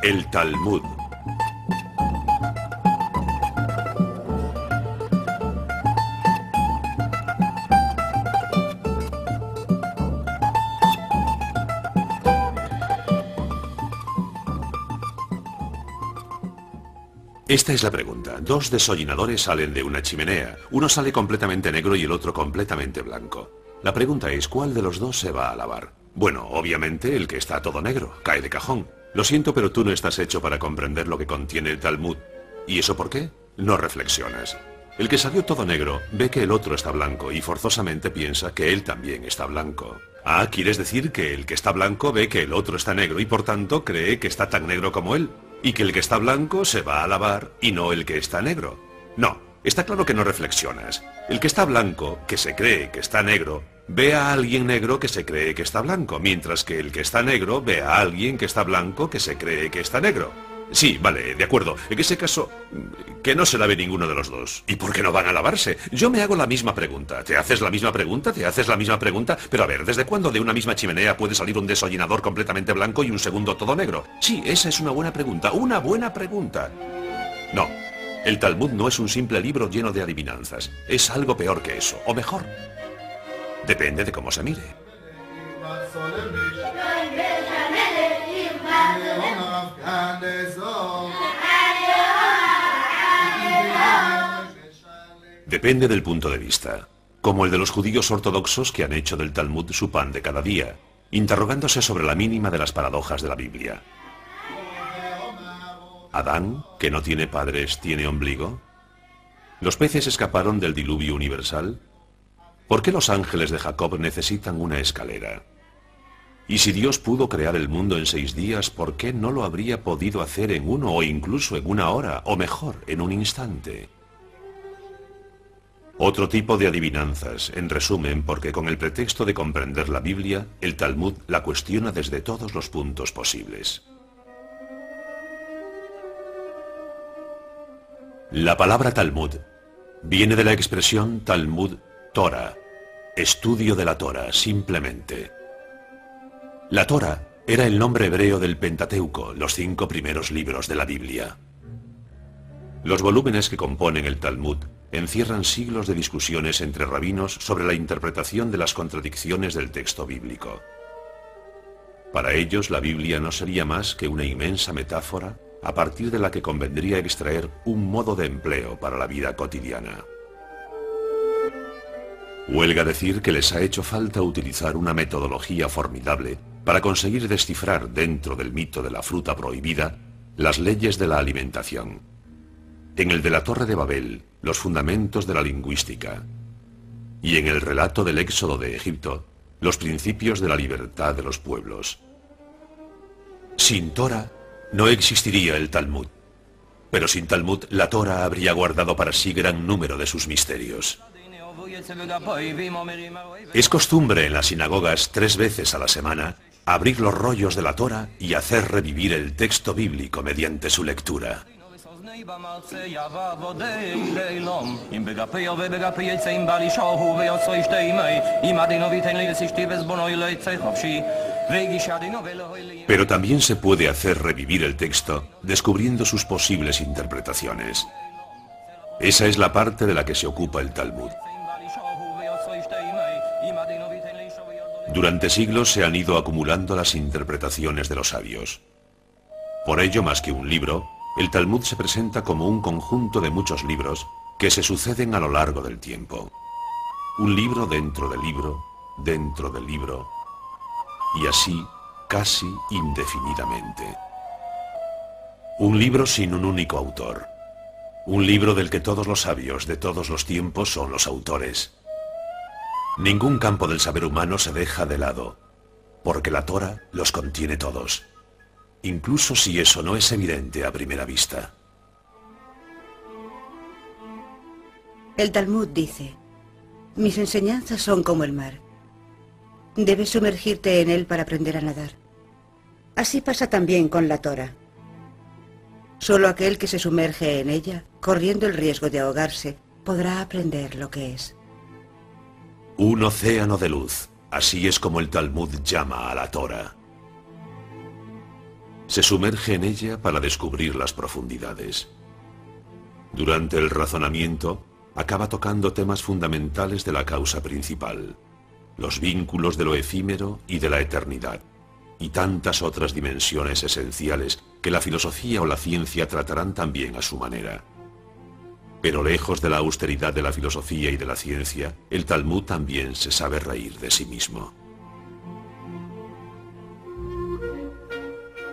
El Talmud. Esta es la pregunta. Dos desollinadores salen de una chimenea. Uno sale completamente negro y el otro completamente blanco. La pregunta es, ¿cuál de los dos se va a lavar? Bueno, obviamente el que está todo negro, cae de cajón. Lo siento, pero tú no estás hecho para comprender lo que contiene el Talmud. ¿Y eso por qué? No reflexionas. El que salió todo negro ve que el otro está blanco y forzosamente piensa que él también está blanco. Ah, ¿quieres decir que el que está blanco ve que el otro está negro y por tanto cree que está tan negro como él? Y que el que está blanco se va a lavar y no el que está negro. No, está claro que no reflexionas. El que está blanco, que se cree que está negro, ve a alguien negro que se cree que está blanco, mientras que el que está negro ve a alguien que está blanco que se cree que está negro. Sí, vale, de acuerdo. En ese caso, que no se lave ninguno de los dos. ¿Y por qué no van a lavarse? Yo me hago la misma pregunta. ¿Te haces la misma pregunta? ¿Te haces la misma pregunta? Pero a ver, ¿desde cuándo de una misma chimenea puede salir un desollinador completamente blanco y un segundo todo negro? Sí, esa es una buena pregunta. ¡Una buena pregunta! No. El Talmud no es un simple libro lleno de adivinanzas. Es algo peor que eso. O mejor. Depende de cómo se mire. Depende del punto de vista, como el de los judíos ortodoxos que han hecho del Talmud su pan de cada día, interrogándose sobre la mínima de las paradojas de la Biblia. ¿Adán, que no tiene padres, tiene ombligo? ¿Los peces escaparon del diluvio universal? ¿Por qué los ángeles de Jacob necesitan una escalera? Y si Dios pudo crear el mundo en 6 días, ¿por qué no lo habría podido hacer en 1 o incluso en 1 hora, o mejor, en un instante? Otro tipo de adivinanzas, en resumen, porque con el pretexto de comprender la Biblia, el Talmud la cuestiona desde todos los puntos posibles. La palabra Talmud viene de la expresión Talmud Torah, estudio de la Torah, simplemente. La Torah era el nombre hebreo del Pentateuco, los 5 primeros libros de la Biblia. Los volúmenes que componen el Talmud encierran siglos de discusiones entre rabinos sobre la interpretación de las contradicciones del texto bíblico. Para ellos, la Biblia no sería más que una inmensa metáfora a partir de la que convendría extraer un modo de empleo para la vida cotidiana. Huelga decir que les ha hecho falta utilizar una metodología formidable para conseguir descifrar dentro del mito de la fruta prohibida las leyes de la alimentación. En el de la Torre de Babel, los fundamentos de la lingüística. Y en el relato del éxodo de Egipto, los principios de la libertad de los pueblos. Sin Torah, no existiría el Talmud. Pero sin Talmud, la Torah habría guardado para sí gran número de sus misterios. Es costumbre en las sinagogas 3 veces a la semana abrir los rollos de la Torah y hacer revivir el texto bíblico mediante su lectura. Pero también se puede hacer revivir el texto descubriendo sus posibles interpretaciones. Esa es la parte de la que se ocupa el Talmud. Durante siglos se han ido acumulando las interpretaciones de los sabios. Por ello, más que un libro, el Talmud se presenta como un conjunto de muchos libros que se suceden a lo largo del tiempo. Un libro dentro del libro, dentro del libro, y así casi indefinidamente. Un libro sin un único autor. Un libro del que todos los sabios de todos los tiempos son los autores. Ningún campo del saber humano se deja de lado, porque la Torah los contiene todos, incluso si eso no es evidente a primera vista. El Talmud dice: mis enseñanzas son como el mar. Debes sumergirte en él para aprender a nadar. Así pasa también con la Torah. Solo aquel que se sumerge en ella, corriendo el riesgo de ahogarse, podrá aprender lo que es. Un océano de luz, así es como el Talmud llama a la Torah. Se sumerge en ella para descubrir las profundidades. Durante el razonamiento, acaba tocando temas fundamentales de la causa principal, los vínculos de lo efímero y de la eternidad, y tantas otras dimensiones esenciales que la filosofía o la ciencia tratarán también a su manera. Pero lejos de la austeridad de la filosofía y de la ciencia, el Talmud también se sabe reír de sí mismo.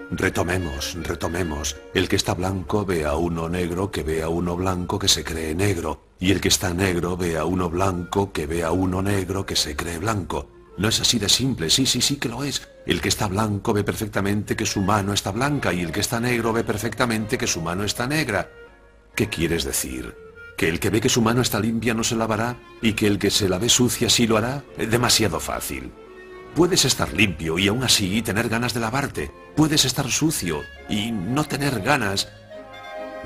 Retomemos. El que está blanco ve a uno negro que ve a uno blanco que se cree negro, y el que está negro ve a uno blanco que ve a uno negro que se cree blanco. No es así de simple, sí que lo es. El que está blanco ve perfectamente que su mano está blanca, y el que está negro ve perfectamente que su mano está negra. ¿Qué quieres decir? ¿Que el que ve que su mano está limpia no se lavará, y que el que se la ve sucia sí lo hará? Demasiado fácil. Puedes estar limpio y aún así tener ganas de lavarte. Puedes estar sucio y no tener ganas.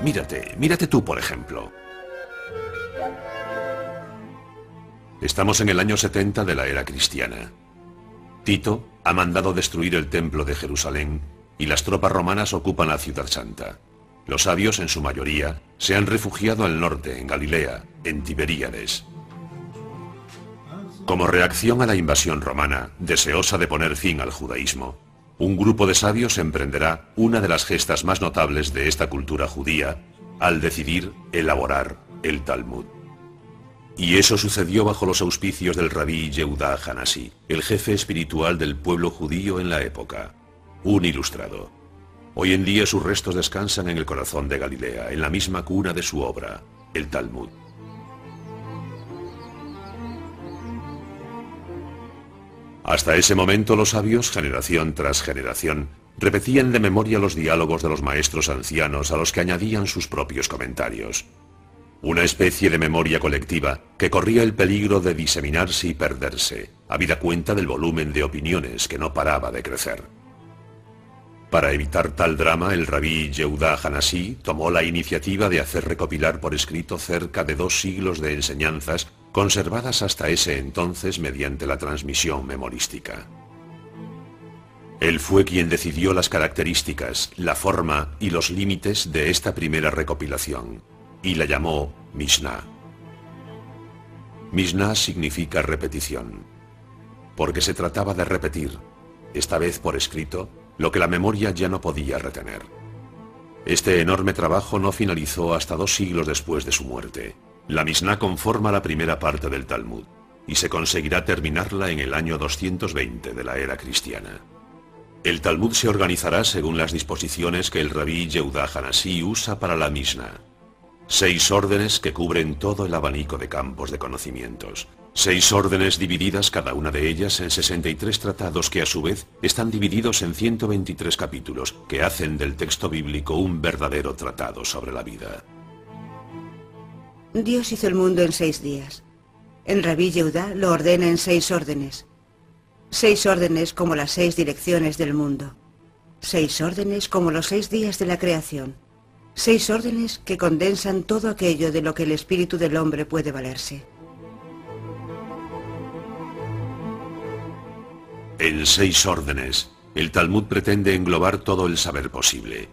Mírate tú, por ejemplo. Estamos en el año 70 de la era cristiana. Tito ha mandado destruir el templo de Jerusalén y las tropas romanas ocupan la ciudad santa. Los sabios, en su mayoría, se han refugiado al norte, en Galilea, en Tiberíades. Como reacción a la invasión romana, deseosa de poner fin al judaísmo, un grupo de sabios emprenderá una de las gestas más notables de esta cultura judía al decidir elaborar el Talmud. Y eso sucedió bajo los auspicios del rabí Yehudá Hanasi, el jefe espiritual del pueblo judío en la época, un ilustrado. Hoy en día sus restos descansan en el corazón de Galilea, en la misma cuna de su obra, el Talmud. Hasta ese momento los sabios, generación tras generación, repetían de memoria los diálogos de los maestros ancianos a los que añadían sus propios comentarios. Una especie de memoria colectiva que corría el peligro de diseminarse y perderse, habida cuenta del volumen de opiniones que no paraba de crecer. Para evitar tal drama, el rabí Yehudá Hanasi tomó la iniciativa de hacer recopilar por escrito cerca de 2 siglos de enseñanzas conservadas hasta ese entonces mediante la transmisión memorística. Él fue quien decidió las características, la forma y los límites de esta primera recopilación, y la llamó Mishnah. Mishnah significa repetición, porque se trataba de repetir, esta vez por escrito, lo que la memoria ya no podía retener. Este enorme trabajo no finalizó hasta 2 siglos después de su muerte. La Mishnah conforma la primera parte del Talmud, y se conseguirá terminarla en el año 220 de la era cristiana. El Talmud se organizará según las disposiciones que el rabí Yehudá Hanasi usa para la Mishnah. 6 órdenes que cubren todo el abanico de campos de conocimientos. 6 órdenes divididas cada una de ellas en 63 tratados que a su vez están divididos en 123 capítulos que hacen del texto bíblico un verdadero tratado sobre la vida. Dios hizo el mundo en 6 días. El rabí Yehudá lo ordena en 6 órdenes. 6 órdenes como las 6 direcciones del mundo. 6 órdenes como los 6 días de la creación. 6 órdenes que condensan todo aquello de lo que el espíritu del hombre puede valerse. En 6 órdenes, el Talmud pretende englobar todo el saber posible.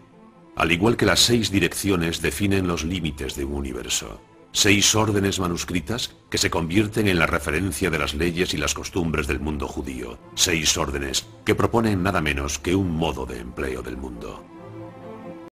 Al igual que las 6 direcciones definen los límites de un universo. 6 órdenes manuscritas que se convierten en la referencia de las leyes y las costumbres del mundo judío. 6 órdenes que proponen nada menos que un modo de empleo del mundo.